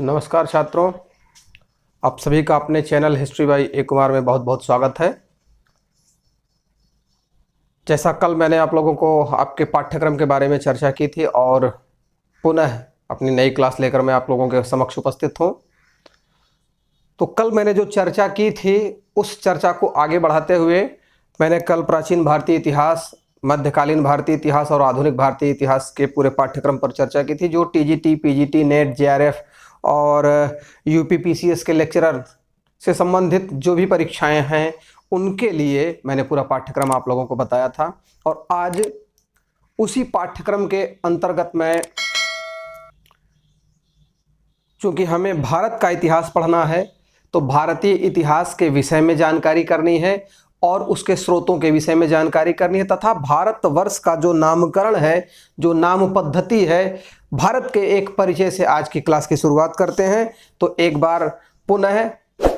नमस्कार छात्रों, आप सभी का अपने चैनल हिस्ट्री बाय ए कुमार में बहुत बहुत स्वागत है। जैसा कल मैंने आप लोगों को आपके पाठ्यक्रम के बारे में चर्चा की थी और पुनः अपनी नई क्लास लेकर मैं आप लोगों के समक्ष उपस्थित हूं। तो कल मैंने जो चर्चा की थी उस चर्चा को आगे बढ़ाते हुए मैंने कल प्राचीन भारतीय इतिहास, मध्यकालीन भारतीय इतिहास और आधुनिक भारतीय इतिहास के पूरे पाठ्यक्रम पर चर्चा की थी, जो टीजीटी, पीजीटी, नेट, जेआरएफ और यूपीपीसीएस के लेक्चरर से संबंधित जो भी परीक्षाएं हैं उनके लिए मैंने पूरा पाठ्यक्रम आप लोगों को बताया था। और आज उसी पाठ्यक्रम के अंतर्गत मैं, चूंकि हमें भारत का इतिहास पढ़ना है तो भारतीय इतिहास के विषय में जानकारी करनी है और उसके स्रोतों के विषय में जानकारी करनी है, तथा भारतवर्ष का जो नामकरण है, जो नाम पद्धति है, भारत के एक परिचय से आज की क्लास की शुरुआत करते हैं। तो एक बार पुनः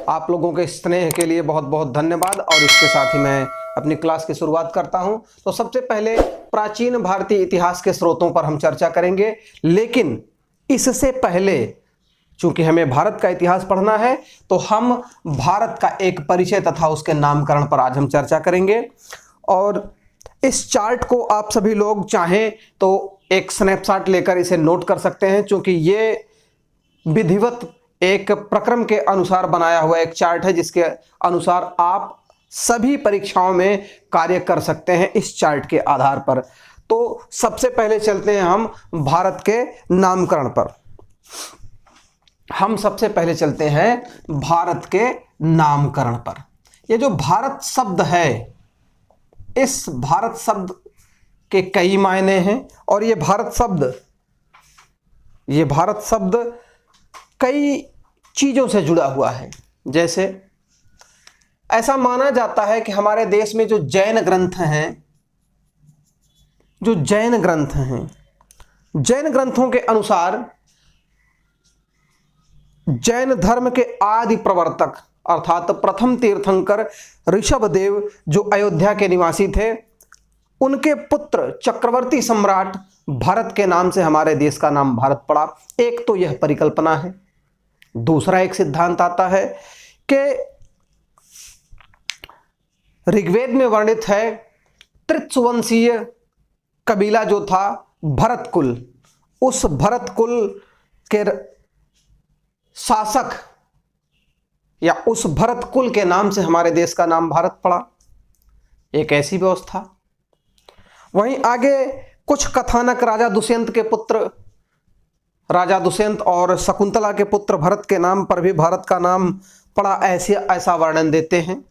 आप लोगों के स्नेह के लिए बहुत बहुत धन्यवाद और इसके साथ ही मैं अपनी क्लास की शुरुआत करता हूं। तो सबसे पहले प्राचीन भारतीय इतिहास के स्रोतों पर हम चर्चा करेंगे, लेकिन इससे पहले चूंकि हमें भारत का इतिहास पढ़ना है तो हम भारत का एक परिचय तथा उसके नामकरण पर आज हम चर्चा करेंगे। और इस चार्ट को आप सभी लोग चाहें तो एक स्नैपशॉट लेकर इसे नोट कर सकते हैं, क्योंकि ये विधिवत एक प्रक्रम के अनुसार बनाया हुआ एक चार्ट है जिसके अनुसार आप सभी परीक्षाओं में कार्य कर सकते हैं इस चार्ट के आधार पर। तो सबसे पहले चलते हैं हम भारत के नामकरण पर। हम सबसे पहले चलते हैं भारत के नामकरण पर। ये जो भारत शब्द है, इस भारत शब्द के कई मायने हैं और ये भारत शब्द कई चीजों से जुड़ा हुआ है। जैसे ऐसा माना जाता है कि हमारे देश में जो जैन ग्रंथ हैं, जैन ग्रंथों के अनुसार जैन धर्म के आदि प्रवर्तक अर्थात प्रथम तीर्थंकर ऋषभदेव जो अयोध्या के निवासी थे, उनके पुत्र चक्रवर्ती सम्राट भरत के नाम से हमारे देश का नाम भारत पड़ा। एक तो यह परिकल्पना है। दूसरा एक सिद्धांत आता है कि ऋग्वेद में वर्णित है त्रित्सुवंशीय कबीला जो था भरत कुल, उस भरत कुल के शासक या उस भरत कुल के नाम से हमारे देश का नाम भारत पड़ा। एक ऐसी व्यवस्था। वहीं आगे कुछ कथानक राजा दुष्यंत और शकुंतला के पुत्र भरत के नाम पर भी भारत का नाम पड़ा, ऐसा वर्णन देते हैं।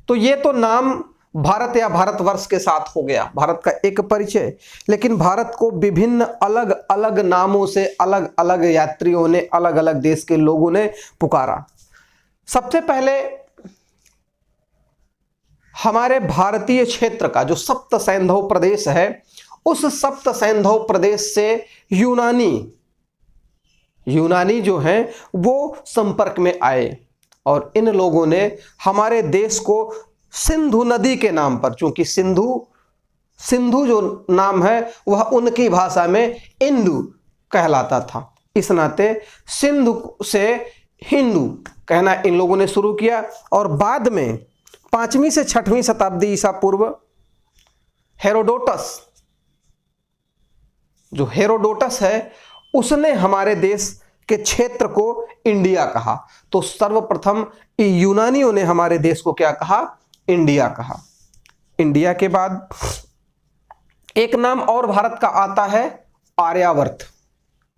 तो ये तो नाम भारत या भारतवर्ष के साथ हो गया, भारत का एक परिचय। लेकिन भारत को विभिन्न अलग अलग नामों से अलग अलग यात्रियों ने, अलग अलग देश के लोगों ने पुकारा। सबसे पहले हमारे भारतीय क्षेत्र का जो सप्त सैंधव प्रदेश है, उस सप्त सैंधव प्रदेश से यूनानी जो हैं वो संपर्क में आए और इन लोगों ने हमारे देश को सिंधु नदी के नाम पर, चूंकि सिंधु जो नाम है वह उनकी भाषा में इंदु कहलाता था, इस नाते सिंधु से हिंदू कहना इन लोगों ने शुरू किया। और बाद में 5वीं से 6वीं शताब्दी ईसा पूर्व हेरोडोटस है, उसने हमारे देश के क्षेत्र को इंडिया कहा। तो सर्वप्रथम यूनानियों ने हमारे देश को क्या कहा? इंडिया कहा। इंडिया के बाद एक नाम और भारत का आता है आर्यावर्त।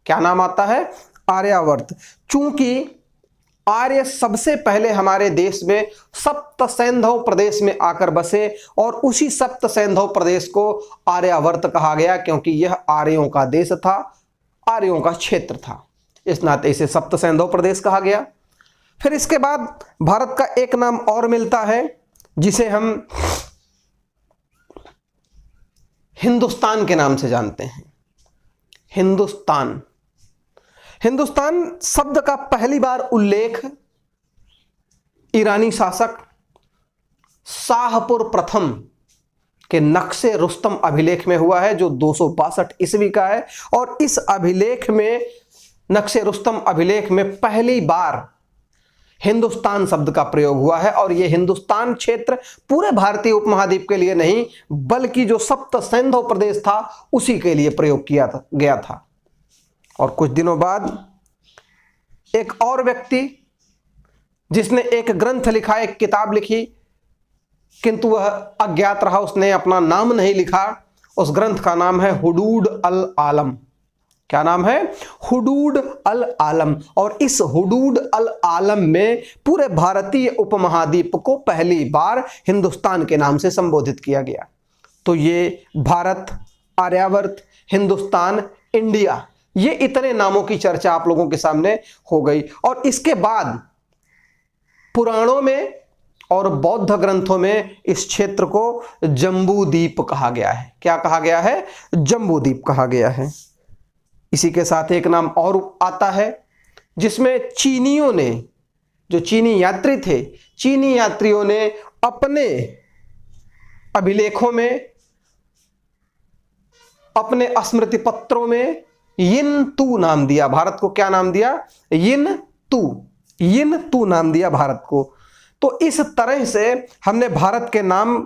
क्या नाम आता है? आर्यावर्त। चूंकि आर्य सबसे पहले हमारे देश में सप्त सैंधव प्रदेश में आकर बसे और उसी सप्त सैंधव प्रदेश को आर्यावर्त कहा गया, क्योंकि यह आर्यों का देश था, आर्यों का क्षेत्र था, इस नाते इसे सप्त सैंधव प्रदेश कहा गया। फिर इसके बाद भारत का एक नाम और मिलता है जिसे हम हिंदुस्तान के नाम से जानते हैं। हिंदुस्तान शब्द का पहली बार उल्लेख ईरानी शासक शाहपुर प्रथम के नक्शे रुस्तम अभिलेख में हुआ है, जो 262 ईस्वी का है। और इस अभिलेख में नक्शे रुस्तम अभिलेख में पहली बार हिंदुस्तान शब्द का प्रयोग हुआ है। और यह हिंदुस्तान क्षेत्र पूरे भारतीय उपमहाद्वीप के लिए नहीं बल्कि जो सप्त सिंधु प्रदेश था उसी के लिए प्रयोग किया गया था। और कुछ दिनों बाद एक और व्यक्ति जिसने एक ग्रंथ लिखा, एक किताब लिखी, किंतु वह अज्ञात रहा, उसने अपना नाम नहीं लिखा। उस ग्रंथ का नाम है हुदूद अल आलम। क्या नाम है? हुदूद अल आलम। और इस हुदूद अल आलम में पूरे भारतीय उपमहाद्वीप को पहली बार हिंदुस्तान के नाम से संबोधित किया गया। तो ये भारत, आर्यावर्त, हिंदुस्तान, इंडिया, ये इतने नामों की चर्चा आप लोगों के सामने हो गई। और इसके बाद पुराणों में और बौद्ध ग्रंथों में इस क्षेत्र को जम्बूद्वीप कहा गया है। क्या कहा गया है? जम्बूद्वीप कहा गया है। इसी के साथ एक नाम और आता है जिसमें चीनियों ने, जो चीनी यात्री थे, चीनी यात्रियों ने अपने अभिलेखों में, अपने स्मृति पत्रों में यिनतू नाम दिया। भारत को क्या नाम दिया? यिनतू नाम दिया भारत को। तो इस तरह से हमने भारत के नाम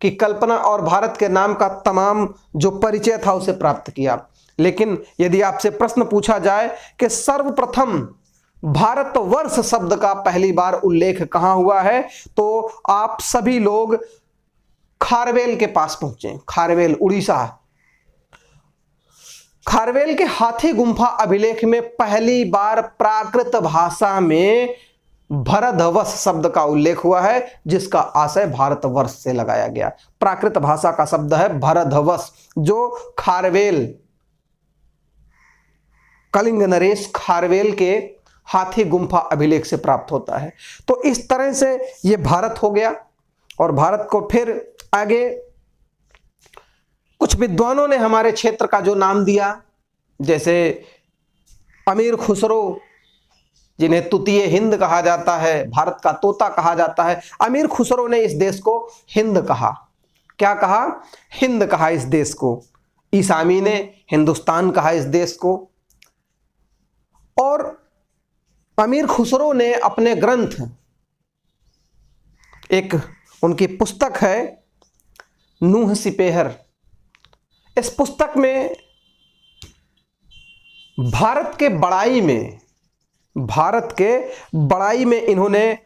की कल्पना और भारत के नाम का तमाम जो परिचय था उसे प्राप्त किया। लेकिन यदि आपसे प्रश्न पूछा जाए कि सर्वप्रथम भारतवर्ष शब्द का पहली बार उल्लेख कहां हुआ है, तो आप सभी लोग खारवेल के पास पहुंचे। खारवेल, उड़ीसा। खारवेल के हाथी गुंफा अभिलेख में पहली बार प्राकृत भाषा में भरतवर्ष शब्द का उल्लेख हुआ है, जिसका आशय भारतवर्ष से लगाया गया। प्राकृत भाषा का शब्द है भरतवर्ष, जो खारवेल, कलिंग नरेश खारवेल के हाथी गुंफा अभिलेख से प्राप्त होता है। तो इस तरह से यह भारत हो गया। और भारत को फिर आगे कुछ विद्वानों ने हमारे क्षेत्र का जो नाम दिया, जैसे अमीर खुसरो, जिन्हें तुतीय हिंद कहा जाता है, भारत का तोता कहा जाता है, अमीर खुसरो ने इस देश को हिंद कहा। क्या कहा? हिंद कहा इस देश को। ईसामी ने हिंदुस्तान कहा इस देश को। और अमीर खुसरो ने अपने ग्रंथ, एक उनकी पुस्तक है नूह सिपेहर, इस पुस्तक में भारत के बड़ाई में इन्होंने,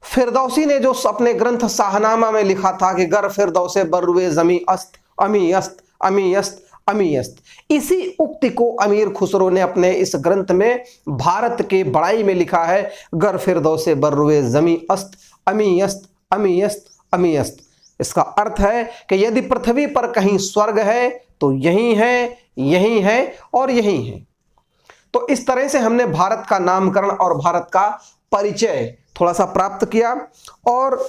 फिरदौसी ने जो अपने ग्रंथ शाहनामा में लिखा था कि गर फिरदौसे बर्रुए जमी अस्त अमी अस्त अमी अस्त अमी अस्त, इसी उक्ति को अमीर खुसरो ने अपने इस ग्रंथ में भारत के बड़ाई में लिखा है, गर फिरदौसे बर्रुए जमी अस्त अमी अस्त अमी अस्त अमी अस्त। इसका अर्थ है कि यदि पृथ्वी पर कहीं स्वर्ग है तो यही है, यही है और यही है। तो इस तरह से हमने भारत का नामकरण और भारत का परिचय थोड़ा सा प्राप्त किया। और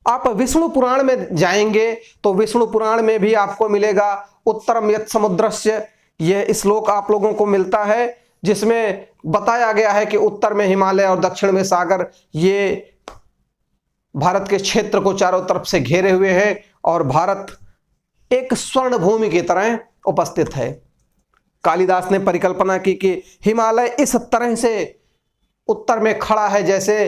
आप विष्णु पुराण में जाएंगे तो विष्णु पुराण में भी आपको मिलेगा उत्तरम यत् समुद्रस्य, यह श्लोक आप लोगों को मिलता है जिसमें बताया गया है कि उत्तर में हिमालय और दक्षिण में सागर, ये भारत के क्षेत्र को चारों तरफ से घेरे हुए हैं और भारत एक स्वर्ण भूमि की तरह उपस्थित है। कालिदास ने परिकल्पना की कि हिमालय इस तरह से उत्तर में खड़ा है जैसे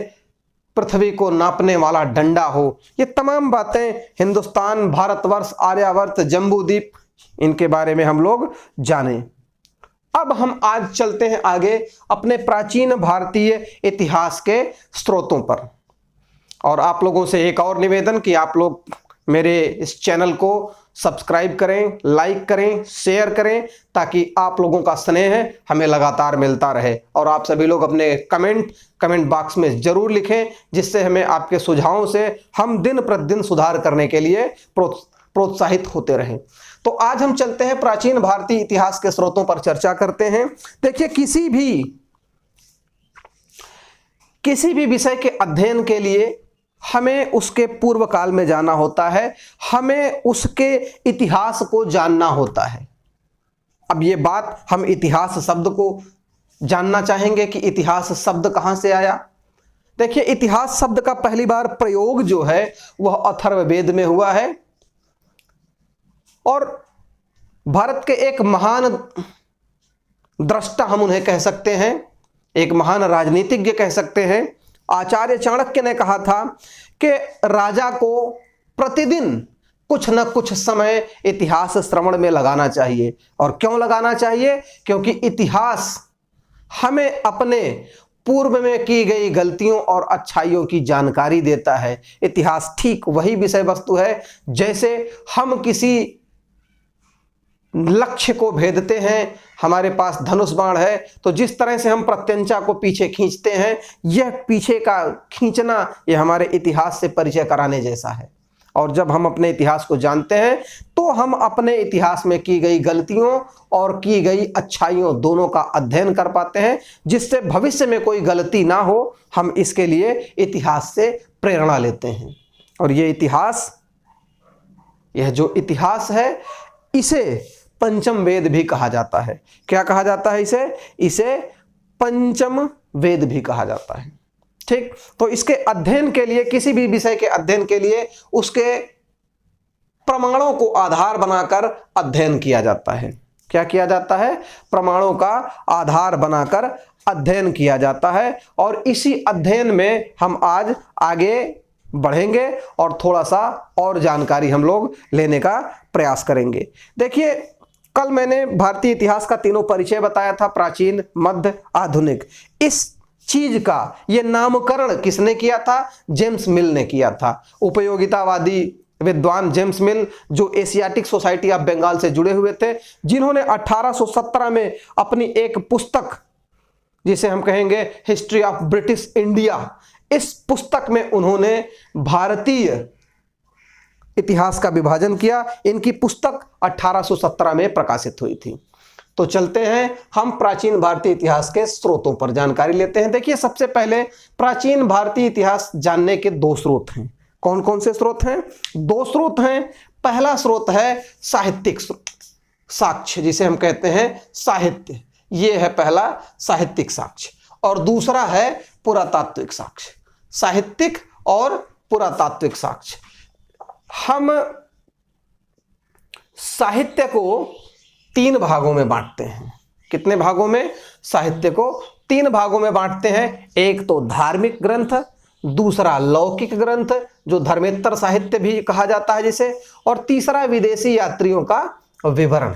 पृथ्वी को नापने वाला डंडा हो। ये तमाम बातें हिंदुस्तान, भारतवर्ष, आर्यावर्त, जम्बूद्वीप, इनके बारे में हम लोग जाने। अब हम आज चलते हैं आगे अपने प्राचीन भारतीय इतिहास के स्रोतों पर। और आप लोगों से एक और निवेदन कि आप लोग मेरे इस चैनल को सब्सक्राइब करें, लाइक करें, शेयर करें, ताकि आप लोगों का स्नेह हमें लगातार मिलता रहे। और आप सभी लोग अपने कमेंट बॉक्स में जरूर लिखें, जिससे हमें आपके सुझावों से हम दिन प्रतिदिन सुधार करने के लिए प्रोत्साहित होते रहें। तो आज हम चलते हैं प्राचीन भारतीय इतिहास के स्रोतों पर चर्चा करते हैं। देखिए, किसी भी विषय के अध्ययन के लिए हमें उसके पूर्व काल में जाना होता है, हमें उसके इतिहास को जानना होता है। अब ये बात, हम इतिहास शब्द को जानना चाहेंगे कि इतिहास शब्द कहां से आया। देखिए, इतिहास शब्द का पहली बार प्रयोग जो है वह अथर्ववेद में हुआ है। और भारत के एक महान दृष्टा हम उन्हें कह सकते हैं, एक महान राजनीतिज्ञ कह सकते हैं। आचार्य चाणक्य ने कहा था कि राजा को प्रतिदिन कुछ न कुछ समय इतिहास श्रवण में लगाना चाहिए। और क्यों लगाना चाहिए? क्योंकि इतिहास हमें अपने पूर्व में की गई गलतियों और अच्छाइयों की जानकारी देता है। इतिहास ठीक वही विषय वस्तु है जैसे हम किसी लक्ष्य को भेदते हैं, हमारे पास धनुष बाण है तो जिस तरह से हम प्रत्यंचा को पीछे खींचते हैं, यह पीछे का खींचना यह हमारे इतिहास से परिचय कराने जैसा है। और जब हम अपने इतिहास को जानते हैं तो हम अपने इतिहास में की गई गलतियों और की गई अच्छाइयों दोनों का अध्ययन कर पाते हैं, जिससे भविष्य में कोई गलती ना हो। हम इसके लिए इतिहास से प्रेरणा लेते हैं। और ये इतिहास, यह जो इतिहास है, इसे पंचम वेद भी कहा जाता है। क्या कहा जाता है इसे? इसे पंचम वेद भी कहा जाता है। ठीक, तो इसके अध्ययन के लिए, किसी भी विषय के अध्ययन के लिए उसके प्रमाणों को आधार बनाकर अध्ययन किया जाता है। क्या किया जाता है? प्रमाणों का आधार बनाकर अध्ययन किया जाता है। और इसी अध्ययन में हम आज आगे बढ़ेंगे और थोड़ा सा और जानकारी हम लोग लेने का प्रयास करेंगे। देखिए, कल मैंने भारतीय इतिहास का तीनों परिचय बताया था, प्राचीन, मध्य, आधुनिक। इस चीज का ये नामकरण किसने किया था? जेम्स मिल ने किया था। उपयोगितावादी विद्वान जेम्स मिल, जो एशियाटिक सोसाइटी ऑफ बंगाल से जुड़े हुए थे, जिन्होंने 1817 में अपनी एक पुस्तक, जिसे हम कहेंगे हिस्ट्री ऑफ ब्रिटिश इंडिया, इस पुस्तक में उन्होंने भारतीय इतिहास का विभाजन किया। इनकी पुस्तक 1817 में प्रकाशित हुई थी। तो चलते हैं, हम प्राचीन भारतीय इतिहास के स्रोतों पर जानकारी लेते हैं। देखिए, सबसे पहले प्राचीन भारतीय इतिहास जानने के दो स्रोत हैं। कौन कौन से स्रोत हैं? दो स्रोत हैं। पहला स्रोत है साहित्यिक स्रोत, साक्ष्य जिसे हम कहते हैं साहित्य, ये है पहला साहित्यिक साक्ष्य। और दूसरा है पुरातात्विक साक्ष्य। साहित्यिक और पुरातात्विक साक्ष्य। हम साहित्य को तीन भागों में बांटते हैं। कितने भागों में? साहित्य को तीन भागों में बांटते हैं। एक तो धार्मिक ग्रंथ, दूसरा लौकिक ग्रंथ जो धर्मेत्तर साहित्य भी कहा जाता है जिसे, और तीसरा विदेशी यात्रियों का विवरण।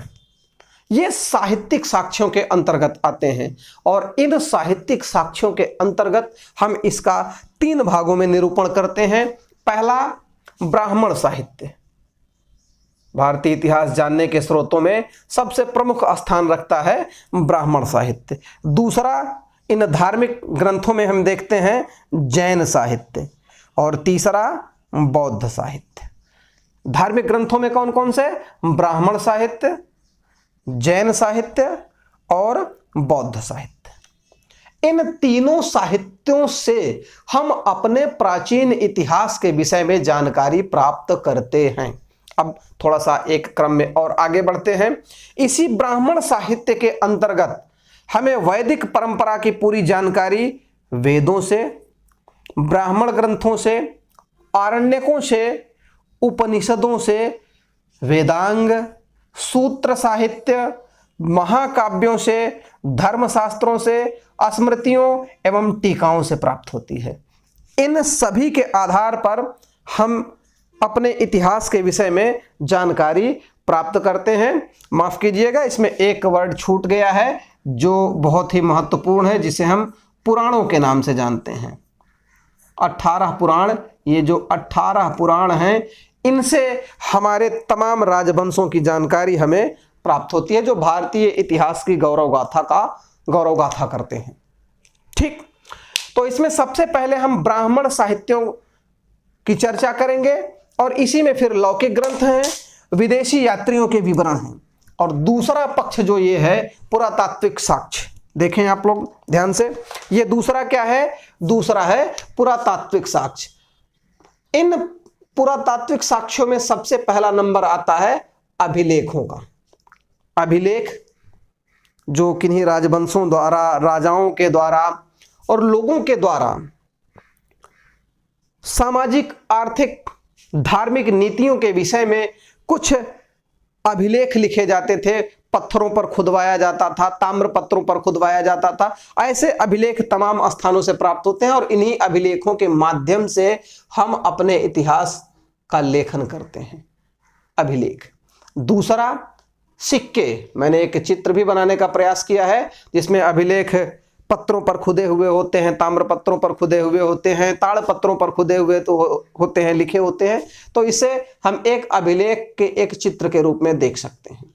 ये साहित्यिक साक्ष्यों के अंतर्गत आते हैं। और इन साहित्यिक साक्ष्यों के अंतर्गत हम इसका तीन भागों में निरूपण करते हैं। पहला, ब्राह्मण साहित्य। भारतीय इतिहास जानने के स्रोतों में सबसे प्रमुख स्थान रखता है ब्राह्मण साहित्य। दूसरा, इन धार्मिक ग्रंथों में हम देखते हैं जैन साहित्य। और तीसरा, बौद्ध साहित्य। धार्मिक ग्रंथों में कौन कौन से? ब्राह्मण साहित्य, जैन साहित्य और बौद्ध साहित्य। इन तीनों साहित्यों से हम अपने प्राचीन इतिहास के विषय में जानकारी प्राप्त करते हैं। अब थोड़ा सा एक क्रम में और आगे बढ़ते हैं। इसी ब्राह्मण साहित्य के अंतर्गत हमें वैदिक परंपरा की पूरी जानकारी वेदों से, ब्राह्मण ग्रंथों से, आरण्यकों से, उपनिषदों से, वेदांग, सूत्र साहित्य, महाकाव्यों से, धर्मशास्त्रों से, स्मृतियों एवं टीकाओं से प्राप्त होती है। इन सभी के आधार पर हम अपने इतिहास के विषय में जानकारी प्राप्त करते हैं। माफ कीजिएगा, इसमें एक वर्ड छूट गया है जो बहुत ही महत्वपूर्ण है, जिसे हम पुराणों के नाम से जानते हैं। 18 पुराण, ये जो 18 पुराण हैं, इनसे हमारे तमाम राजवंशों की जानकारी हमें प्राप्त होती है, जो भारतीय इतिहास की गौरव गाथा करते हैं। ठीक, तो इसमें सबसे पहले हम ब्राह्मण साहित्यों की चर्चा करेंगे और इसी में फिर लौकिक ग्रंथ हैं, विदेशी यात्रियों के विवरण हैं, और दूसरा पक्ष जो ये है पुरातात्विक साक्ष्य। देखें आप लोग ध्यान से, ये दूसरा क्या है? दूसरा है पुरातात्विक साक्ष्य। इन पुरातात्विक साक्ष्यों में सबसे पहला नंबर आता है अभिलेखों का। अभिलेख जो किन्हीं राजवंशों द्वारा, राजाओं के द्वारा और लोगों के द्वारा सामाजिक, आर्थिक, धार्मिक नीतियों के विषय में कुछ अभिलेख लिखे जाते थे, पत्थरों पर खुदवाया जाता था, ताम्र पत्रों पर खुदवाया जाता था। ऐसे अभिलेख तमाम स्थानों से प्राप्त होते हैं और इन्हीं अभिलेखों के माध्यम से हम अपने इतिहास का लेखन करते हैं। अभिलेख। दूसरा, सिक्के। मैंने एक चित्र भी बनाने का प्रयास किया है जिसमें अभिलेख पत्रों पर खुदे हुए होते हैं, ताम्र पत्रों पर खुदे हुए होते हैं, ताड़ पत्रों पर खुदे हुए तो होते हैं, लिखे होते हैं। तो इसे हम एक अभिलेख के एक चित्र के रूप में देख सकते हैं।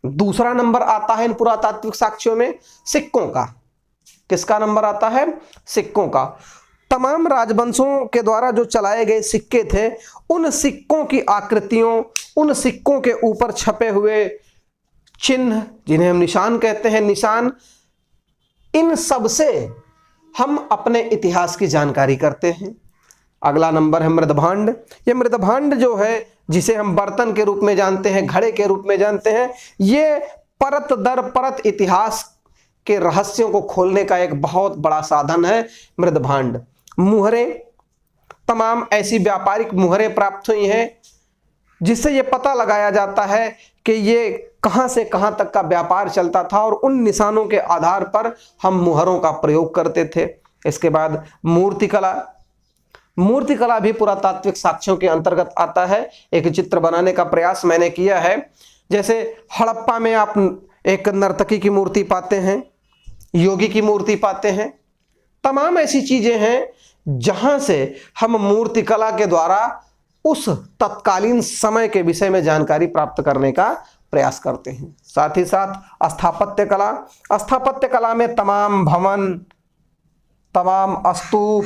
दूसरा नंबर आता है इन पुरातात्विक साक्ष्यों में सिक्कों का। किसका नंबर आता है? सिक्कों का। तमाम राजवंशों के द्वारा जो चलाए गए सिक्के थे, उन सिक्कों की आकृतियों, उन सिक्कों के ऊपर छपे हुए चिन्ह, जिन्हें हम निशान कहते हैं, निशान, इन सब से हम अपने इतिहास की जानकारी करते हैं। अगला नंबर है मृदभांड। ये मृदभांड जो है, जिसे हम बर्तन के रूप में जानते हैं, घड़े के रूप में जानते हैं, ये परत दर परत इतिहास के रहस्यों को खोलने का एक बहुत बड़ा साधन है मृदभांड। मुहरे, तमाम ऐसी व्यापारिक मुहरे प्राप्त हुई हैं जिससे ये पता लगाया जाता है कि ये कहां से कहां तक का व्यापार चलता था और उन निशानों के आधार पर हम मुहरों का प्रयोग करते थे। इसके बाद मूर्तिकला। मूर्तिकला भी पुरातात्विक साक्ष्यों के अंतर्गत आता है। एक चित्र बनाने का प्रयास मैंने किया है। जैसे हड़प्पा में आप एक नर्तकी की मूर्ति पाते हैं, योगी की मूर्ति पाते हैं। तमाम ऐसी चीजें हैं जहां से हम मूर्तिकला के द्वारा उस तत्कालीन समय के विषय में जानकारी प्राप्त करने का प्रयास करते हैं। साथ ही साथ स्थापत्य कला। स्थापत्य कला में तमाम भवन, तमाम स्तूप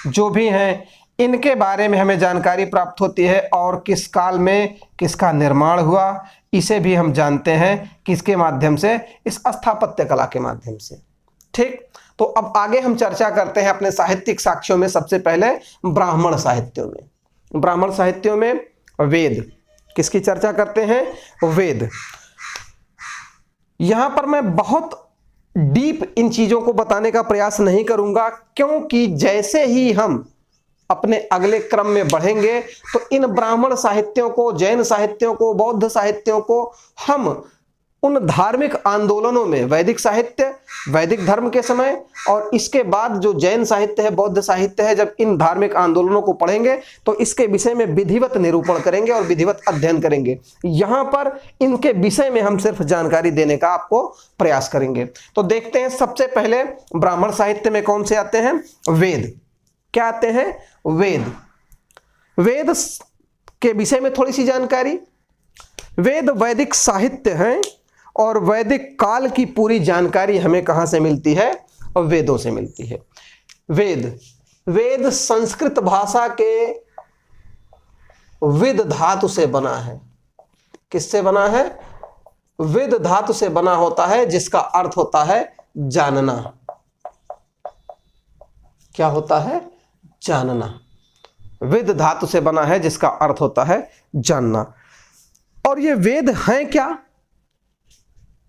जो भी हैं, इनके बारे में हमें जानकारी प्राप्त होती है और किस काल में किसका निर्माण हुआ, इसे भी हम जानते हैं। किसके माध्यम से? इस स्थापत्य कला के माध्यम से। ठीक, तो अब आगे हम चर्चा करते हैं अपने साहित्यिक साक्ष्यों में। सबसे पहले ब्राह्मण साहित्यों में। ब्राह्मण साहित्यों में वेद। किसकी चर्चा करते हैं? वेद। यहां पर मैं बहुत डीप इन चीजों को बताने का प्रयास नहीं करूंगा, क्योंकि जैसे ही हम अपने अगले क्रम में बढ़ेंगे तो इन ब्राह्मण साहित्यों को, जैन साहित्यों को, बौद्ध साहित्यों को हम उन धार्मिक आंदोलनों में, वैदिक साहित्य, वैदिक धर्म के समय और इसके बाद जो जैन साहित्य है, बौद्ध साहित्य है, जब इन धार्मिक आंदोलनों को पढ़ेंगे तो इसके विषय में विधिवत निरूपण करेंगे और विधिवत अध्ययन करेंगे। यहां पर इनके विषय में हम सिर्फ जानकारी देने का आपको प्रयास करेंगे। तो देखते हैं सबसे पहले ब्राह्मण साहित्य में कौन से आते हैं? वेद। क्या आते हैं? वेद। वेद के विषय में थोड़ी सी जानकारी। वेद वैदिक साहित्य हैं और वैदिक काल की पूरी जानकारी हमें कहां से मिलती है? वेदों से मिलती है। वेद, वेद संस्कृत भाषा के विद धातु से बना है। किससे बना है? विद धातु से बना होता है, जिसका अर्थ होता है जानना। क्या होता है? जानना। विद धातु से बना है जिसका अर्थ होता है जानना। और ये वेद हैं क्या,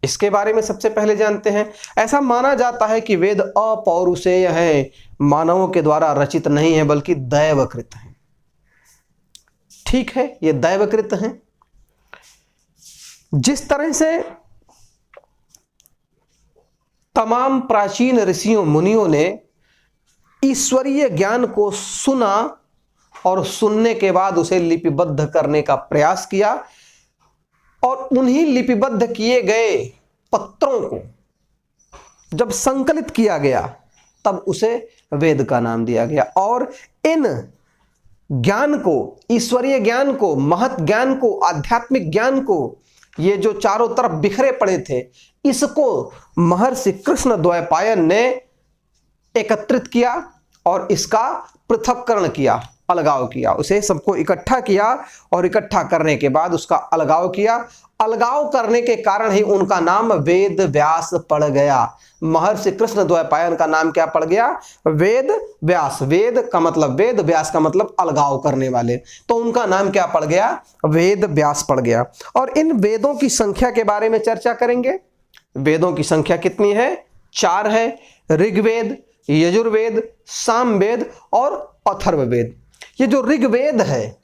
इसके बारे में सबसे पहले जानते हैं। ऐसा माना जाता है कि वेद अपौरुषेय हैं, मानवों के द्वारा रचित नहीं है बल्कि दैवकृत हैं। ठीक है, ये दैवकृत हैं। जिस तरह से तमाम प्राचीन ऋषियों मुनियों ने ईश्वरीय ज्ञान को सुना और सुनने के बाद उसे लिपिबद्ध करने का प्रयास किया और उन्हीं लिपिबद्ध किए गए पत्रों को जब संकलित किया गया तब उसे वेद का नाम दिया गया। और इन ज्ञान को, ईश्वरीय ज्ञान को, महत ज्ञान को, आध्यात्मिक ज्ञान को, ये जो चारों तरफ बिखरे पड़े थे, इसको महर्षि कृष्ण द्वैपायन ने एकत्रित किया और इसका पृथक्करण किया, अलगाव किया। उसे सबको इकट्ठा किया और इकट्ठा करने के बाद उसका अलगाव किया। अलगाव करने के कारण ही उनका नाम वेद व्यास पड़ गया। महर्षि कृष्ण द्वैपायन का नाम क्या पड़ गया? वेद व्यास। वेद का मतलब वेद, व्यास का मतलब अलगाव करने वाले, तो उनका नाम क्या पड़ गया? वेद व्यास पड़ गया। और इन वेदों की संख्या के बारे में चर्चा करेंगे। वेदों की संख्या कितनी है? 4 है। ऋग्वेद, यजुर्वेद, सामवेद और अथर्ववेद। ये जो ऋग्वेद है,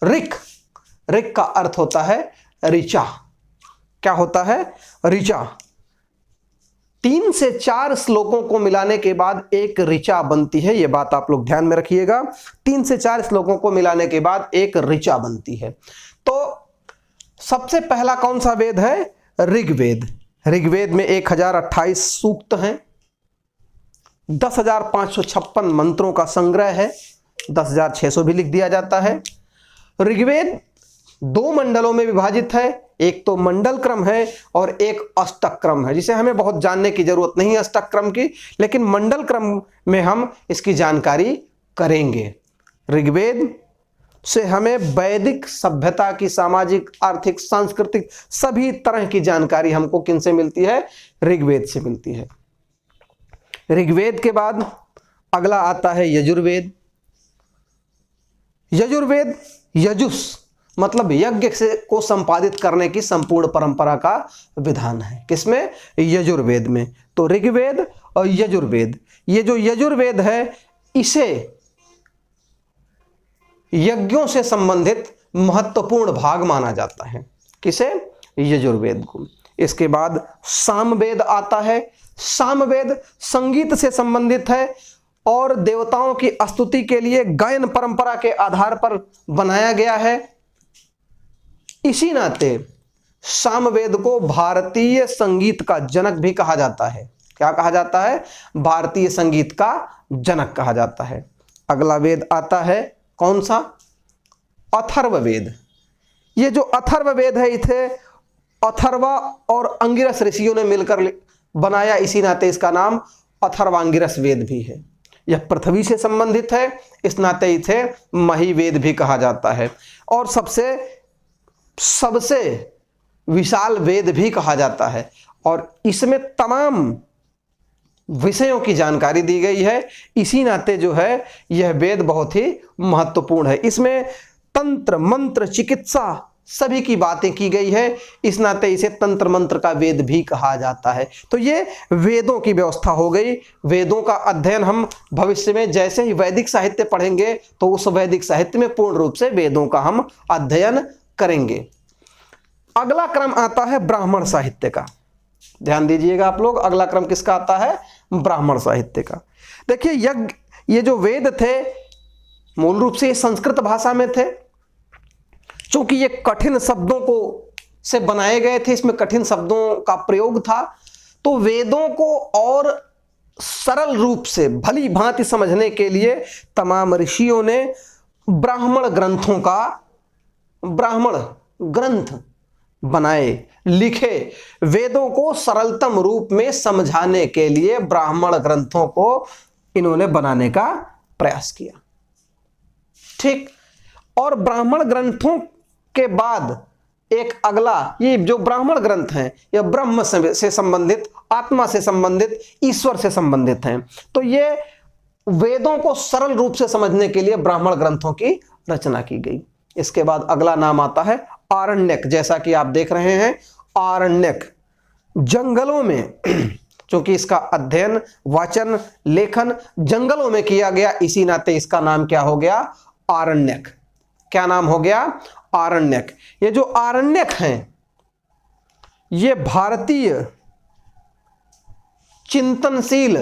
ऋक, ऋक का अर्थ होता है ऋचा। क्या होता है? ऋचा। 3 से 4 श्लोकों को मिलाने के बाद एक ऋचा बनती है, यह बात आप लोग ध्यान में रखिएगा। 3 से 4 श्लोकों को मिलाने के बाद एक ऋचा बनती है। तो सबसे पहला कौन सा वेद है? ऋग्वेद। ऋग्वेद में 1028 सूक्त हैं, 10,556 मंत्रों का संग्रह है, 10,600 भी लिख दिया जाता है। ऋग्वेद 2 मंडलों में विभाजित है, एक तो मंडल क्रम है और एक अष्टक क्रम है, जिसे हमें बहुत जानने की जरूरत नहीं है अष्टक क्रम की, लेकिन मंडल क्रम में हम इसकी जानकारी करेंगे। ऋग्वेद से हमें वैदिक सभ्यता की सामाजिक, आर्थिक, सांस्कृतिक सभी तरह की जानकारी हमको किनसे मिलती है? ऋग्वेद से मिलती है। ऋग्वेद के बाद अगला आता है यजुर्वेद। यजुर्वेद यजुस मतलब यज्ञ से को संपादित करने की संपूर्ण परंपरा का विधान है। किसमें? यजुर्वेद में। तो ऋग्वेद और यजुर्वेद, ये जो यजुर्वेद है इसे यज्ञों से संबंधित महत्वपूर्ण भाग माना जाता है। किसे? यजुर्वेद को। इसके बाद सामवेद आता है। सामवेद संगीत से संबंधित है और देवताओं की स्तुति के लिए गायन परंपरा के आधार पर बनाया गया है। इसी नाते सामवेद को भारतीय संगीत का जनक भी कहा जाता है। क्या कहा जाता है? भारतीय संगीत का जनक कहा जाता है। अगला वेद आता है कौन सा? अथर्ववेद। ये जो अथर्ववेद है इसे अथर्वा और अंगिरस ऋषियों ने मिलकर बनाया, इसी नाते इसका नाम अथर्वांगिरस वेद भी है। यह पृथ्वी से संबंधित है, इस नाते इसे महिवेद भी कहा जाता है और सबसे विशाल वेद भी कहा जाता है और इसमें तमाम विषयों की जानकारी दी गई है। इसी नाते जो है यह वेद बहुत ही महत्वपूर्ण है। इसमें तंत्र, मंत्र, चिकित्सा सभी की बातें की गई है, इस नाते इसे तंत्र मंत्र का वेद भी कहा जाता है। तो ये वेदों की व्यवस्था हो गई। वेदों का अध्ययन हम भविष्य में जैसे ही वैदिक साहित्य पढ़ेंगे तो उस वैदिक साहित्य में पूर्ण रूप से वेदों का हम अध्ययन करेंगे। अगला क्रम आता है ब्राह्मण साहित्य का। ध्यान दीजिएगा आप लोग, अगला क्रम किसका आता है? ब्राह्मण साहित्य का। देखिए यज्ञ, ये जो वेद थे मूल रूप से संस्कृत भाषा में थे। चूंकि ये कठिन शब्दों को से बनाए गए थे, इसमें कठिन शब्दों का प्रयोग था, तो वेदों को और सरल रूप से भली भांति समझने के लिए तमाम ऋषियों ने ब्राह्मण ग्रंथ बनाए, लिखे। वेदों को सरलतम रूप में समझाने के लिए ब्राह्मण ग्रंथों को इन्होंने बनाने का प्रयास किया। ठीक। और ब्राह्मण ग्रंथों के बाद एक अगला, ये जो ब्राह्मण ग्रंथ हैं यह ब्रह्म से संबंधित, आत्मा से संबंधित, ईश्वर से संबंधित हैं। तो ये वेदों को सरल रूप से समझने के लिए ब्राह्मण ग्रंथों की रचना की गई। इसके बाद अगला नाम आता है आरण्यक। जैसा कि आप देख रहे हैं आरण्यक जंगलों में, क्योंकि इसका अध्ययन, वाचन, लेखन जंगलों में किया गया, इसी नाते इसका नाम क्या हो गया? आरण्यक। क्या नाम हो गया? आरण्यक। ये जो आरण्यक हैं ये भारतीय चिंतनशील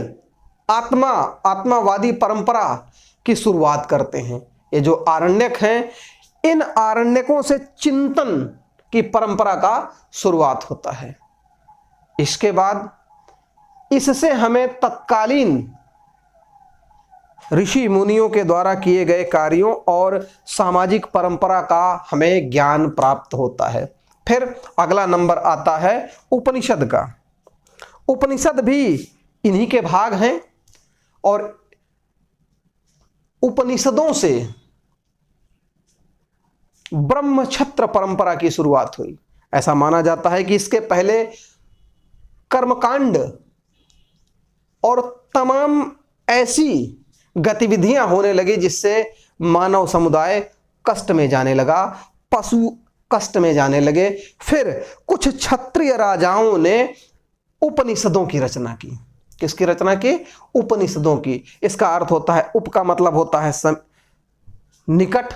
आत्मावादी परंपरा की शुरुआत करते हैं। ये जो आरण्यक हैं, इन आरण्यकों से चिंतन की परंपरा का शुरुआत होता है। इसके बाद इससे हमें तत्कालीन ऋषि मुनियों के द्वारा किए गए कार्यों और सामाजिक परंपरा का हमें ज्ञान प्राप्त होता है। फिर अगला नंबर आता है उपनिषद का। उपनिषद भी इन्हीं के भाग हैं और उपनिषदों से ब्रह्मक्षत्र परंपरा की शुरुआत हुई। ऐसा माना जाता है कि इसके पहले कर्मकांड और तमाम ऐसी गतिविधियां होने लगी जिससे मानव समुदाय कष्ट में जाने लगा, पशु कष्ट में जाने लगे। फिर कुछ क्षत्रिय राजाओं ने उपनिषदों की रचना की। किसकी रचना की? उपनिषदों की। इसका अर्थ होता है, उप का मतलब होता है निकट,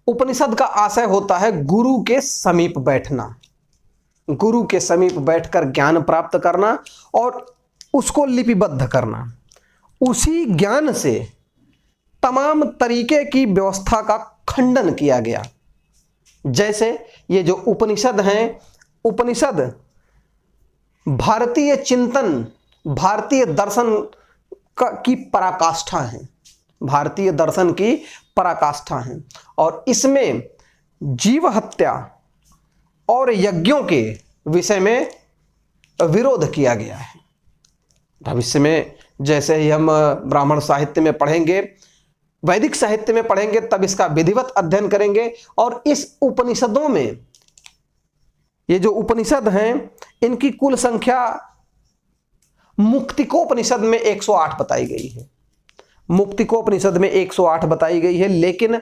उपनिषद का आशय होता है गुरु के समीप बैठना, गुरु के समीप बैठकर ज्ञान प्राप्त करना और उसको लिपिबद्ध करना। उसी ज्ञान से तमाम तरीके की व्यवस्था का खंडन किया गया। जैसे ये जो उपनिषद हैं, उपनिषद भारतीय चिंतन, भारतीय दर्शन की पराकाष्ठा है, भारतीय दर्शन की पराकाष्ठा है। और इसमें जीव हत्या और यज्ञों के विषय में विरोध किया गया है। भविष्य में जैसे ही हम ब्राह्मण साहित्य में पढ़ेंगे, वैदिक साहित्य में पढ़ेंगे, तब इसका विधिवत अध्ययन करेंगे। और इस उपनिषदों में, ये जो उपनिषद हैं, इनकी कुल संख्या मुक्तिकोपनिषद में 108 बताई गई है, मुक्तिकोपनिषद में 108 बताई गई है। लेकिन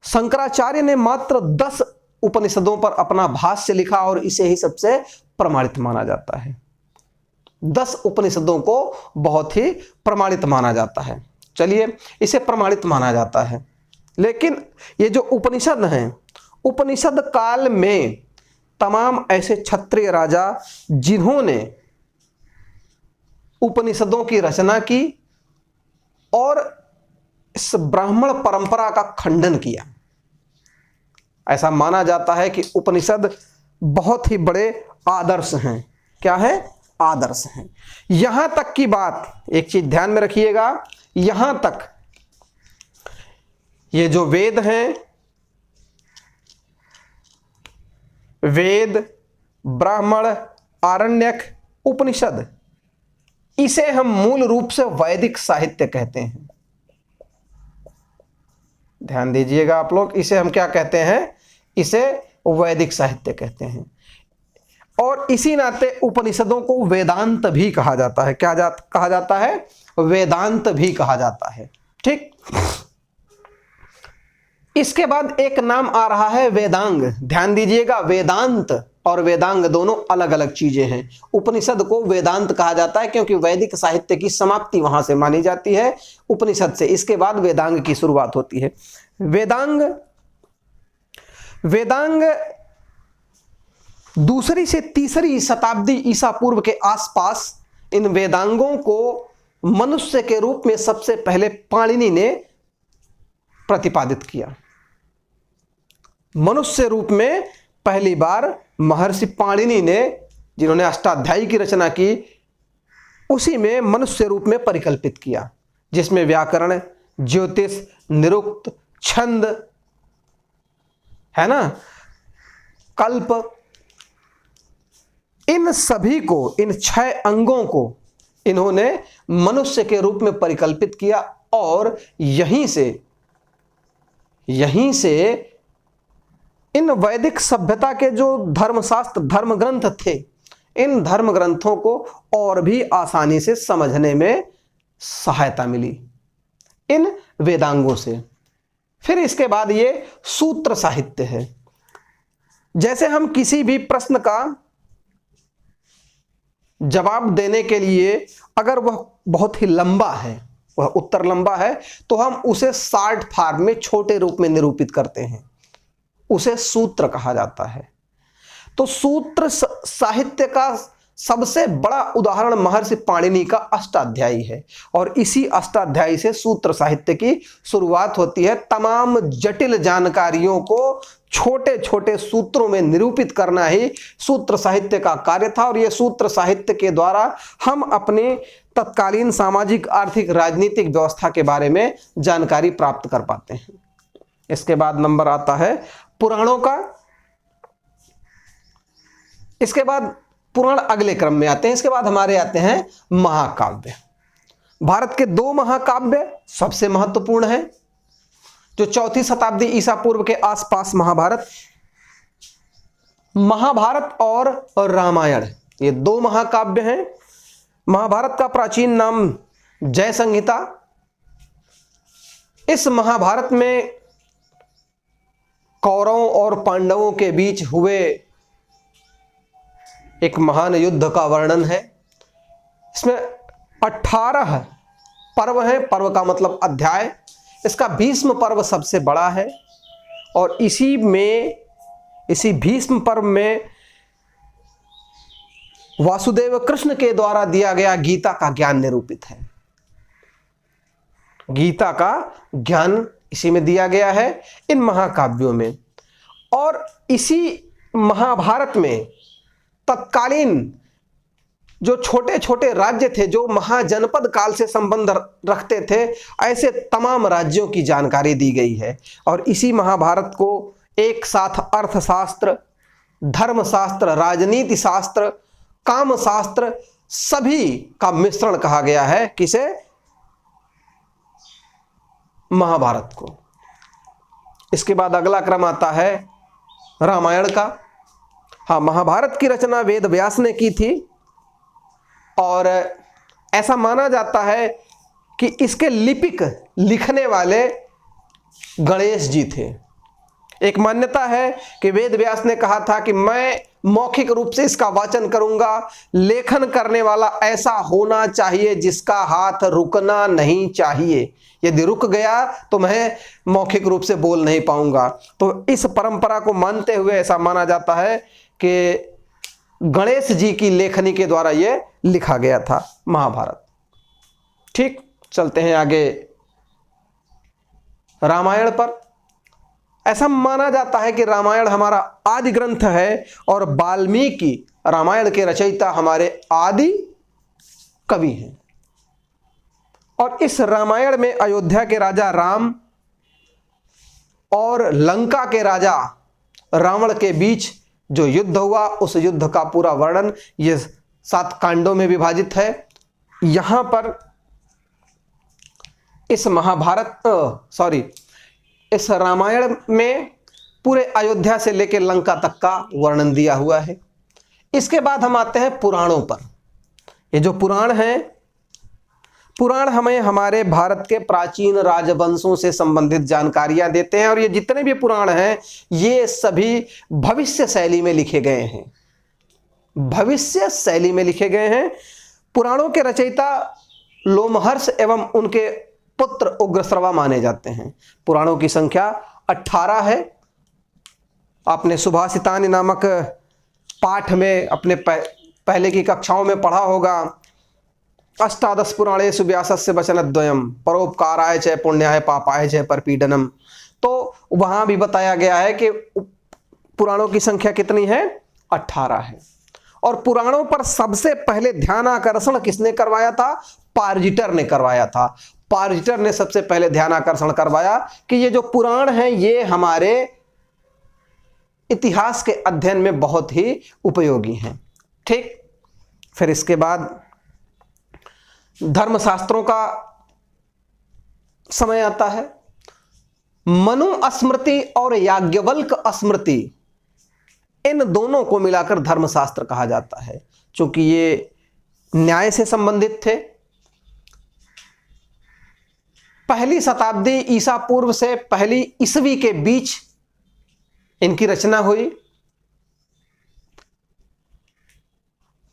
शंकराचार्य ने मात्र 10 उपनिषदों पर अपना भाष्य लिखा और इसे ही सबसे प्रमाणित माना जाता है। 10 उपनिषदों को बहुत ही प्रमाणित माना जाता है। चलिए, इसे प्रमाणित माना जाता है। लेकिन ये जो उपनिषद हैं, उपनिषद काल में तमाम ऐसे क्षत्रिय राजा जिन्होंने उपनिषदों की रचना की और इस ब्राह्मण परंपरा का खंडन किया। ऐसा माना जाता है कि उपनिषद बहुत ही बड़े आदर्श हैं। क्या है? आदर्श हैं। यहां तक की बात, एक चीज ध्यान में रखिएगा, यहां तक ये जो वेद हैं, वेद, ब्राह्मण, आरण्यक, उपनिषद, इसे हम मूल रूप से वैदिक साहित्य कहते हैं। ध्यान दीजिएगा आप लोग, इसे हम क्या कहते हैं? इसे वैदिक साहित्य कहते हैं। और इसी नाते उपनिषदों को वेदांत भी कहा जाता है। क्या कहा जाता है? वेदांत भी कहा जाता है। ठीक। इसके बाद एक नाम आ रहा है वेदांग। ध्यान दीजिएगा, वेदांत और वेदांग दोनों अलग अलग चीजें हैं। उपनिषद को वेदांत कहा जाता है क्योंकि वैदिक साहित्य की समाप्ति वहां से मानी जाती है, उपनिषद से। इसके बाद वेदांग की शुरुआत होती है। वेदांग, वेदांग दूसरी से तीसरी शताब्दी ईसा पूर्व के आसपास इन वेदांगों को मनुष्य के रूप में सबसे पहले पाणिनि ने प्रतिपादित किया। मनुष्य रूप में पहली बार महर्षि पाणिनि ने, जिन्होंने अष्टाध्यायी की रचना की, उसी में मनुष्य रूप में परिकल्पित किया, जिसमें व्याकरण, ज्योतिष, निरुक्त, छंद है ना, कल्प, इन सभी को, इन 6 अंगों को इन्होंने मनुष्य के रूप में परिकल्पित किया। और यहीं से इन वैदिक सभ्यता के जो धर्मशास्त्र, धर्म ग्रंथ थे, इन धर्म ग्रंथों को और भी आसानी से समझने में सहायता मिली इन वेदांगों से। फिर इसके बाद ये सूत्र साहित्य है। जैसे हम किसी भी प्रश्न का जवाब देने के लिए, अगर वह बहुत ही लंबा है, वह उत्तर लंबा है, तो हम उसे शॉर्ट फॉर्म में, छोटे रूप में निरूपित करते हैं, उसे सूत्र कहा जाता है। तो सूत्र साहित्य का सबसे बड़ा उदाहरण महर्षि पाणिनि का अष्टाध्यायी है। और इसी अष्टाध्यायी से सूत्र साहित्य की शुरुआत होती है। तमाम जटिल जानकारियों को छोटे छोटे सूत्रों में निरूपित करना ही सूत्र साहित्य का कार्य था। और यह सूत्र साहित्य के द्वारा हम अपने तत्कालीन सामाजिक, आर्थिक, राजनीतिक व्यवस्था के बारे में जानकारी प्राप्त कर पाते हैं। इसके बाद नंबर आता है पुराणों का। इसके बाद पुराण अगले क्रम में आते हैं। इसके बाद हमारे आते हैं महाकाव्य। भारत के 2 महाकाव्य सबसे महत्वपूर्ण हैं, जो 4वीं शताब्दी ईसा पूर्व के आसपास महाभारत और रामायण, ये 2 महाकाव्य हैं। महाभारत का प्राचीन नाम जय संहिता। इस महाभारत में कौरवों और पांडवों के बीच हुए एक महान युद्ध का वर्णन है। इसमें 18 पर्व हैं। पर्व का मतलब अध्याय। इसका भीष्म पर्व सबसे बड़ा है और इसी भीष्म पर्व में वासुदेव कृष्ण के द्वारा दिया गया गीता का ज्ञान निरूपित है। गीता का ज्ञान इसी में दिया गया है, इन महाकाव्यों में। और इसी महाभारत में तत्कालीन जो छोटे छोटे राज्य थे, जो महाजनपद काल से संबंध रखते थे, ऐसे तमाम राज्यों की जानकारी दी गई है। और इसी महाभारत को एक साथ अर्थशास्त्र, धर्मशास्त्र, राजनीति शास्त्र, काम शास्त्र सभी का मिश्रण कहा गया है। किसे? महाभारत को। इसके बाद अगला क्रम आता है रामायण का। हाँ, महाभारत की रचना वेद व्यास ने की थी और ऐसा माना जाता है कि इसके लिपिक लिखने वाले गणेश जी थे। एक मान्यता है कि वेद व्यास ने कहा था कि मैं मौखिक रूप से इसका वाचन करूंगा, लेखन करने वाला ऐसा होना चाहिए जिसका हाथ रुकना नहीं चाहिए, यदि रुक गया तो मैं मौखिक रूप से बोल नहीं पाऊंगा। तो इस परंपरा को मानते हुए ऐसा माना जाता है कि गणेश जी की लेखनी के द्वारा यह लिखा गया था महाभारत। ठीक, चलते हैं आगे रामायण पर। ऐसा माना जाता है कि रामायण हमारा आदि ग्रंथ है और वाल्मीकि रामायण के रचयिता हमारे आदि कवि हैं। और इस रामायण में अयोध्या के राजा राम और लंका के राजा रावण के बीच जो युद्ध हुआ, उस युद्ध का पूरा वर्णन ये 7 कांडों में विभाजित है। यहां पर इस रामायण में पूरे अयोध्या से लेकर लंका तक का वर्णन दिया हुआ है। इसके बाद हम आते हैं पुराणों पर। ये जो पुराण हैं, पुराण हमें हमारे भारत के प्राचीन राजवंशों से संबंधित जानकारियां देते हैं। और ये जितने भी पुराण हैं ये सभी भविष्य शैली में लिखे गए हैं। भविष्य शैली में लिखे गए हैं। पुराणों के रचयिता लोमहर्ष एवं उनके पुत्र उग्रश्रवा माने जाते हैं। पुराणों की संख्या 18 है। आपने सुभाषितानि नामक पाठ में अपने पहले की कक्षाओं में पढ़ा होगा। अष्टादश पुराणेषु व्यासस्य वचनद्वयम् परोपकाराय च पुण्याय पापाय च परपीडनम्। तो वहां भी बताया गया है कि पुराणों की संख्या कितनी है? 18 है। और पुराणों पर सबसे पहले ध्यान आकर्षण किसने करवाया था? पारजिटर ने करवाया था। पारजिटर ने सबसे पहले ध्यान आकर्षण करवाया कि ये जो पुराण हैं ये हमारे इतिहास के अध्ययन में बहुत ही उपयोगी हैं। ठीक, फिर इसके बाद धर्मशास्त्रों का समय आता है। मनु स्मृति और याज्ञवल्क स्मृति, इन दोनों को मिलाकर धर्मशास्त्र कहा जाता है, क्योंकि ये न्याय से संबंधित थे। पहली शताब्दी ईसा पूर्व से पहली ईसवी के बीच इनकी रचना हुई।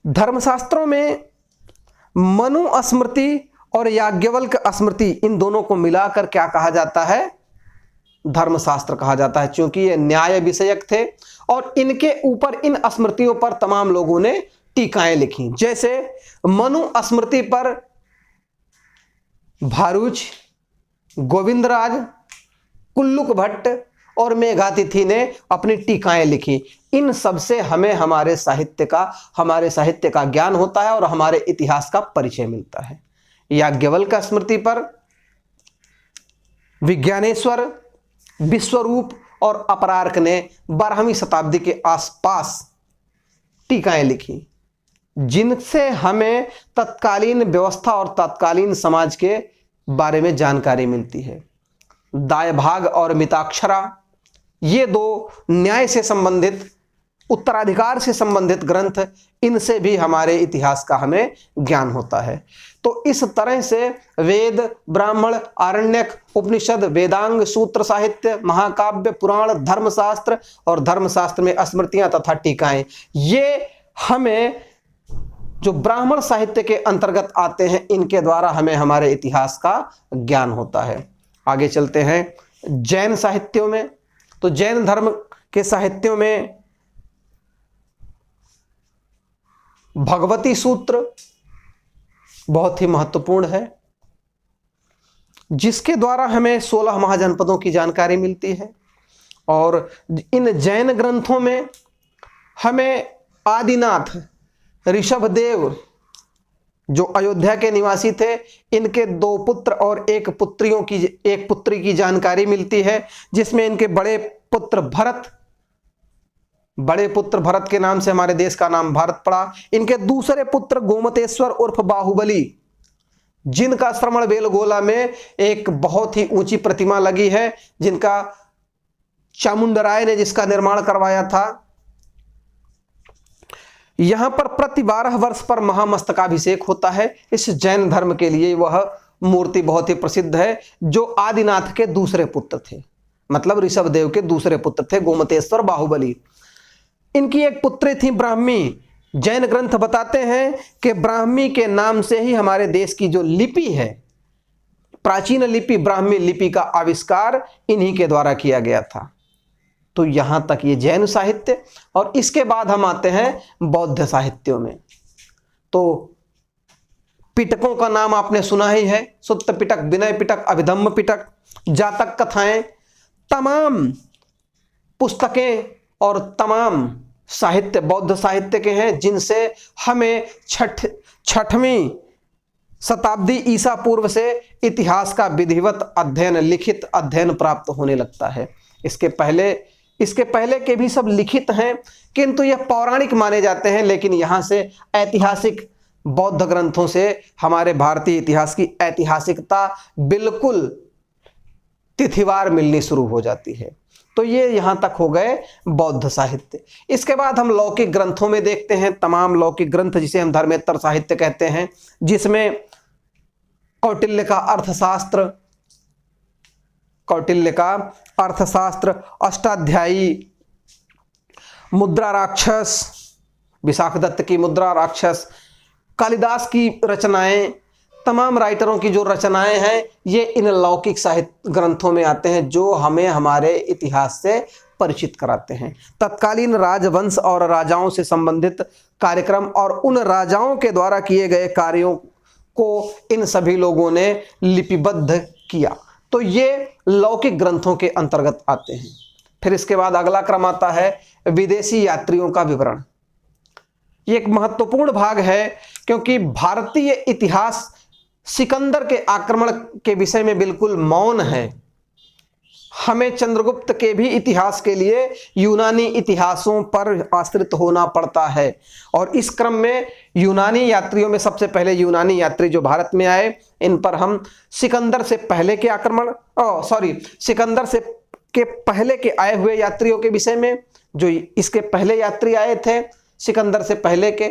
धर्मशास्त्रों में मनु स्मृति और याज्ञवल्क स्मृति, इन दोनों को मिलाकर क्या कहा जाता है? धर्मशास्त्र कहा जाता है, क्योंकि ये न्याय विषयक थे और इनके ऊपर, इन स्मृतियों पर तमाम लोगों ने टीकाएं लिखी। जैसे मनु स्मृति पर भारूच, गोविंदराज, कुल्लुक भट्ट और मेघातिथि ने अपनी टीकाएं लिखी। इन सब से हमें हमारे साहित्य का ज्ञान होता है और हमारे इतिहास का परिचय मिलता है। याज्ञवल्क स्मृति पर विज्ञानेश्वर, विश्वरूप और अपरार्क ने 12वीं शताब्दी के आसपास टीकाएं लिखी, जिनसे हमें तत्कालीन व्यवस्था और तत्कालीन समाज के बारे में जानकारी मिलती है। दायभाग और मिताक्षरा, ये 2 न्याय से संबंधित, उत्तराधिकार से संबंधित ग्रंथ, इनसे भी हमारे इतिहास का हमें ज्ञान होता है। तो इस तरह से वेद, ब्राह्मण, आरण्यक, उपनिषद, वेदांग, सूत्र साहित्य, महाकाव्य, पुराण, धर्मशास्त्र और धर्मशास्त्र में स्मृतियां तथा टीकाएं, ये हमें जो ब्राह्मण साहित्य के अंतर्गत आते हैं, इनके द्वारा हमें हमारे इतिहास का ज्ञान होता है। आगे चलते हैं जैन साहित्यों में। तो जैन धर्म के साहित्यों में भगवती सूत्र बहुत ही महत्वपूर्ण है, जिसके द्वारा हमें 16 महाजनपदों की जानकारी मिलती है। और इन जैन ग्रंथों में हमें आदिनाथ ऋषभदेव जो अयोध्या के निवासी थे, इनके 2 पुत्र और एक पुत्री की जानकारी मिलती है, जिसमें इनके बड़े पुत्र भरत के नाम से हमारे देश का नाम भारत पड़ा। इनके दूसरे पुत्र गोमतेश्वर उर्फ बाहुबली, जिनका श्रवण बेलगोला में एक बहुत ही ऊंची प्रतिमा लगी है, जिनका चामुंडराय ने जिसका निर्माण करवाया था। यहां पर प्रति 12 वर्ष पर महामस्तकाभिषेक होता है। इस जैन धर्म के लिए वह मूर्ति बहुत ही प्रसिद्ध है, जो आदिनाथ के दूसरे पुत्र थे, मतलब ऋषभदेव के दूसरे पुत्र थे गोमतेश्वर बाहुबली। इनकी एक पुत्री थी ब्राह्मी। जैन ग्रंथ बताते हैं कि ब्राह्मी के नाम से ही हमारे देश की जो लिपि है, प्राचीन लिपि ब्राह्मी लिपि का आविष्कार इन्हीं के द्वारा किया गया था। तो यहां तक ये जैन साहित्य। और इसके बाद हम आते हैं बौद्ध साहित्यों में। तो पिटकों का नाम आपने सुना ही है, सुत्त पिटक, विनय पिटक, अभिधम्म पिटक, जातक कथाएं, तमाम पुस्तकें और तमाम साहित्य बौद्ध साहित्य के हैं, जिनसे हमें 6वीं शताब्दी ईसा पूर्व से इतिहास का विधिवत अध्ययन, लिखित अध्ययन प्राप्त होने लगता है। इसके पहले के भी सब लिखित हैं, किंतु यह पौराणिक माने जाते हैं। लेकिन यहाँ से ऐतिहासिक बौद्ध ग्रंथों से हमारे भारतीय इतिहास की ऐतिहासिकता बिल्कुल तिथिवार मिलनी शुरू हो जाती है। तो ये यहाँ तक हो गए बौद्ध साहित्य। इसके बाद हम लौकिक ग्रंथों में देखते हैं तमाम लौकिक ग्रंथ, जिसे हम धर्मेत्तर साहित्य कहते हैं, जिसमें कौटिल्य का अर्थशास्त्र, अष्टाध्यायी, मुद्रा राक्षस, विशाख दत्त की मुद्रा राक्षस, कालिदास की रचनाएं, तमाम राइटरों की जो रचनाएं हैं, ये इन लौकिक साहित्य ग्रंथों में आते हैं, जो हमें हमारे इतिहास से परिचित कराते हैं। तत्कालीन राजवंश और राजाओं से संबंधित कार्यक्रम और उन राजाओं के द्वारा किए गए कार्यों को इन सभी लोगों ने लिपिबद्ध किया। तो ये लौकिक ग्रंथों के अंतर्गत आते हैं। फिर इसके बाद अगला क्रम आता है विदेशी यात्रियों का विवरण। ये एक महत्वपूर्ण भाग है, क्योंकि भारतीय इतिहास सिकंदर के आक्रमण के विषय में बिल्कुल मौन है। हमें चंद्रगुप्त के भी इतिहास के लिए यूनानी इतिहासों पर आश्रित होना पड़ता है। और इस क्रम में यूनानी यात्रियों में सबसे पहले यूनानी यात्री जो भारत में आए, इन पर हम सिकंदर से पहले के आए हुए यात्रियों के विषय में, जो इसके पहले यात्री आए थे सिकंदर से पहले के,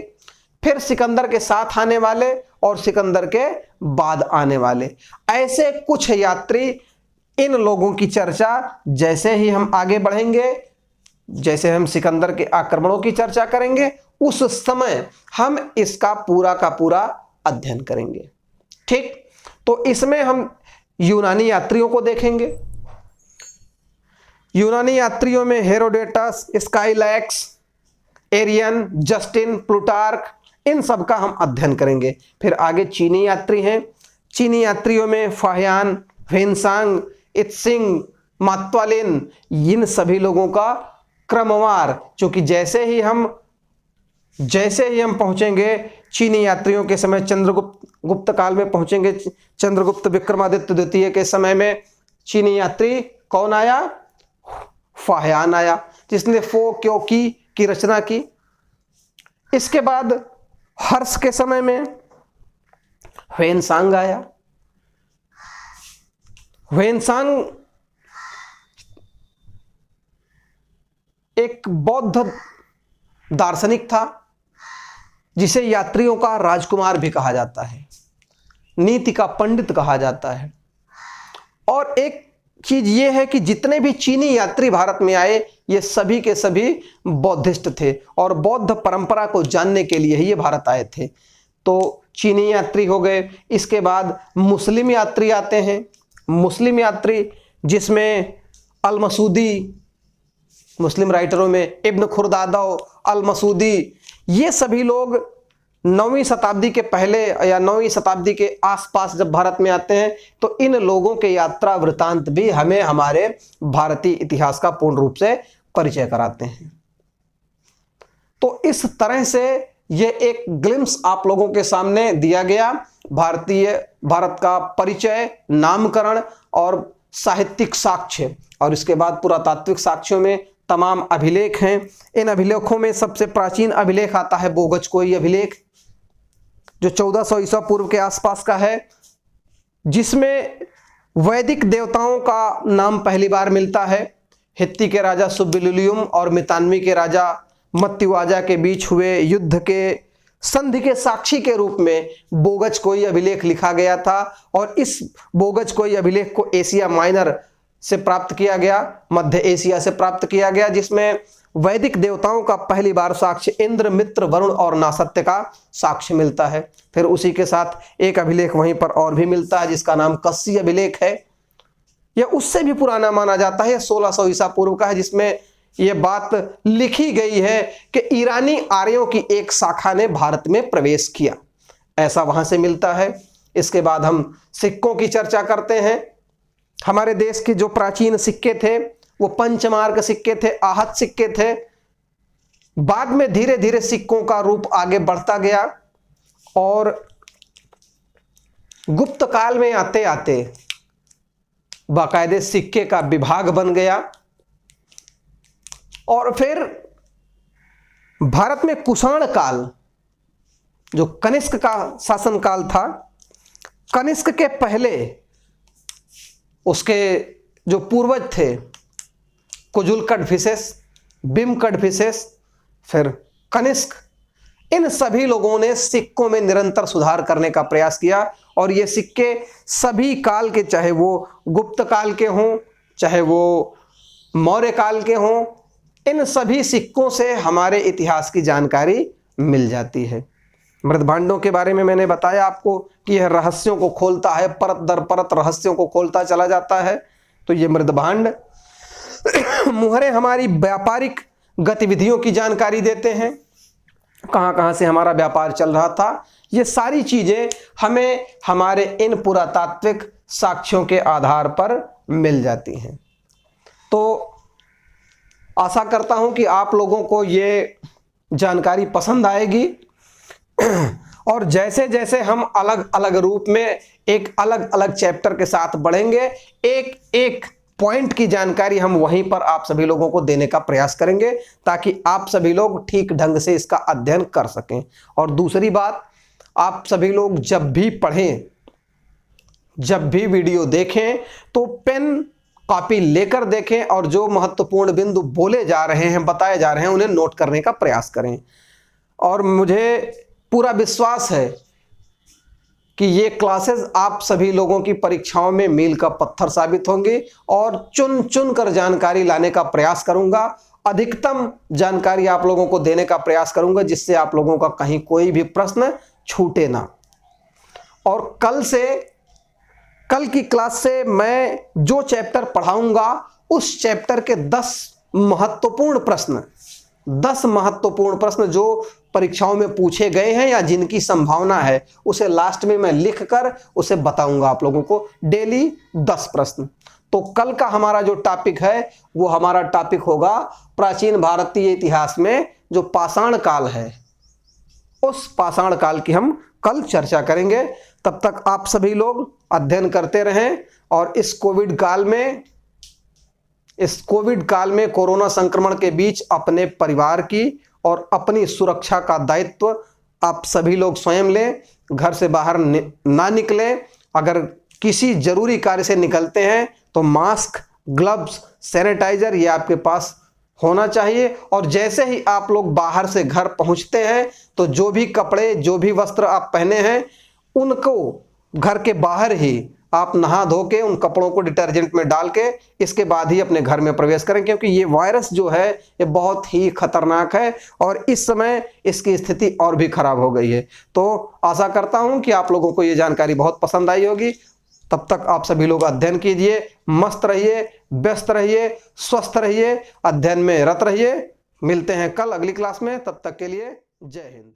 फिर सिकंदर के साथ आने वाले और सिकंदर के बाद आने वाले, ऐसे कुछ यात्री, इन लोगों की चर्चा जैसे ही हम आगे बढ़ेंगे, जैसे हम सिकंदर के आक्रमणों की चर्चा करेंगे, उस समय हम इसका पूरा का पूरा अध्ययन करेंगे। ठीक, तो इसमें हम यूनानी यात्रियों को देखेंगे। यूनानी यात्रियों में हेरोडेटस, स्काइलैक्स, एरियन, जस्टिन, प्लूटार्क, इन सब का हम अध्ययन करेंगे। फिर आगे चीनी यात्री हैं। चीनी यात्रियों में फाहियान, ह्वेनसांग, इत्सिंग, मात्वालिन, इन सभी लोगों का क्रमवार, क्योंकि जैसे ही हम पहुंचेंगे चीनी यात्रियों के समय, गुप्त काल में पहुंचेंगे, चंद्रगुप्त विक्रमादित्य द्वितीय के समय में चीनी यात्री कौन आया? फाहियान आया, जिसने फो क्यों की रचना की। इसके बाद हर्ष के समय में ह्वेनसांग आया। ह्वेनसांग एक बौद्ध दार्शनिक था, जिसे यात्रियों का राजकुमार भी कहा जाता है, नीति का पंडित कहा जाता है। और एक चीज ये है कि जितने भी चीनी यात्री भारत में आए, ये सभी के सभी बौद्धिस्ट थे और बौद्ध परंपरा को जानने के लिए ही ये भारत आए थे। तो चीनी यात्री हो गए। इसके बाद मुस्लिम यात्री आते हैं। मुस्लिम यात्री जिसमें अल मसूदी, मुस्लिम राइटरों में इब्न खुरदादा, अल मसूदी, ये सभी लोग 9वीं शताब्दी के पहले या 9वीं शताब्दी के आसपास जब भारत में आते हैं तो इन लोगों के यात्रा वृतांत भी हमें हमारे भारतीय इतिहास का पूर्ण रूप से परिचय कराते हैं। तो इस तरह से ये एक ग्लिम्स आप लोगों के सामने दिया गया भारत का परिचय, नामकरण और साहित्यिक साक्ष्य, और इसके बाद पुरातात्विक साक्ष्यों में तमाम अभिलेख हैं। इन अभिलेखों में सबसे प्राचीन अभिलेख आता है बोगजकोई अभिलेख, जो 1400 ईसा पूर्व के आसपास का है, जिसमें वैदिक देवताओं का नाम पहली बार मिलता है। हित्ती के राजा सुब्बिलुलियुम और मितान्वी के राजा मत्तिवाजा के बीच हुए युद्ध के संधि के साक्षी के रूप में बोगजकोई अभिलेख लिखा गया था, और इस बोगजकोई अभिलेख को एशिया माइनर से प्राप्त किया गया, मध्य एशिया से प्राप्त किया गया, जिसमें वैदिक देवताओं का पहली बार साक्ष्य इंद्र, मित्र, वरुण और नासत्य का साक्ष्य मिलता है। फिर उसी के साथ एक अभिलेख वहीं पर और भी मिलता है जिसका नाम कस्सी अभिलेख है। यह उससे भी पुराना माना जाता है, 1600 ईसा पूर्व का है, जिसमें यह बात लिखी गई है कि ईरानी आर्यों की एक शाखा ने भारत में प्रवेश किया, ऐसा वहां से मिलता है। इसके बाद हम सिक्कों की चर्चा करते हैं। हमारे देश के जो प्राचीन सिक्के थे वो पंचमार्क सिक्के थे, आहत सिक्के थे। बाद में धीरे धीरे सिक्कों का रूप आगे बढ़ता गया और गुप्त काल में आते आते बाकायदे सिक्के का विभाग बन गया, और फिर भारत में कुषाण काल, जो कनिष्क का शासनकाल था, कनिष्क के पहले उसके जो पूर्वज थे कुजुल कड़फिसेस, बिम कड़फिसेस, फिर कनिष्क, इन सभी लोगों ने सिक्कों में निरंतर सुधार करने का प्रयास किया, और ये सिक्के सभी काल के, चाहे वो गुप्त काल के हों, चाहे वो मौर्य काल के हों, इन सभी सिक्कों से हमारे इतिहास की जानकारी मिल जाती है। मृदभांडों के बारे में मैंने बताया आपको कि यह रहस्यों को खोलता है, परत दर परत रहस्यों को खोलता चला जाता है। तो ये मृदभांड मुहरे हमारी व्यापारिक गतिविधियों की जानकारी देते हैं, कहां कहां से हमारा व्यापार चल रहा था। ये सारी चीजें हमें हमारे इन पुरातात्विक साक्ष्यों के आधार पर मिल जाती हैं। तो आशा करता हूं कि आप लोगों को ये जानकारी पसंद आएगी, और जैसे जैसे हम अलग अलग रूप में एक अलग अलग चैप्टर के साथ बढ़ेंगे, एक एक पॉइंट की जानकारी हम वहीं पर आप सभी लोगों को देने का प्रयास करेंगे, ताकि आप सभी लोग ठीक ढंग से इसका अध्ययन कर सकें। और दूसरी बात, आप सभी लोग जब भी पढ़ें, जब भी वीडियो देखें, तो पेन कॉपी लेकर देखें, और जो महत्वपूर्ण बिंदु बोले जा रहे हैं, बताए जा रहे हैं, उन्हें नोट करने का प्रयास करें। और मुझे पूरा विश्वास है कि ये क्लासेस आप सभी लोगों की परीक्षाओं में मील का पत्थर साबित होंगी, और चुन चुन कर जानकारी लाने का प्रयास करूंगा, अधिकतम जानकारी आप लोगों को देने का प्रयास करूंगा, जिससे आप लोगों का कहीं कोई भी प्रश्न छूटे ना। और कल की क्लास से मैं जो चैप्टर पढ़ाऊंगा, उस चैप्टर के 10 महत्वपूर्ण प्रश्न जो परीक्षाओं में पूछे गए हैं या जिनकी संभावना है, उसे लास्ट में मैं लिखकर उसे बताऊंगा आप लोगों को, डेली 10 प्रश्न। तो कल का हमारा जो टॉपिक है, वो हमारा टॉपिक होगा प्राचीन भारतीय इतिहास में जो पाषाण काल है, उस पाषाण काल की हम कल चर्चा करेंगे। तब तक आप सभी लोग अध्ययन करते रहें, और इस कोविड काल में कोरोना संक्रमण के बीच अपने परिवार की और अपनी सुरक्षा का दायित्व आप सभी लोग स्वयं लें। घर से बाहर ना निकलें। अगर किसी जरूरी कार्य से निकलते हैं तो मास्क, ग्लव्स, सैनिटाइजर ये आपके पास होना चाहिए। और जैसे ही आप लोग बाहर से घर पहुंचते हैं, तो जो भी कपड़े, जो भी वस्त्र आप पहने हैं, उनको घर के बाहर ही आप नहा धो के उन कपड़ों को डिटर्जेंट में डाल के इसके बाद ही अपने घर में प्रवेश करें, क्योंकि ये वायरस जो है ये बहुत ही खतरनाक है, और इस समय इसकी स्थिति और भी खराब हो गई है। तो आशा करता हूं कि आप लोगों को ये जानकारी बहुत पसंद आई होगी। तब तक आप सभी लोग अध्ययन कीजिए, मस्त रहिए, व्यस्त रहिए, स्वस्थ रहिए, अध्ययन में रत रहिए। मिलते हैं कल अगली क्लास में, तब तक के लिए जय हिंद।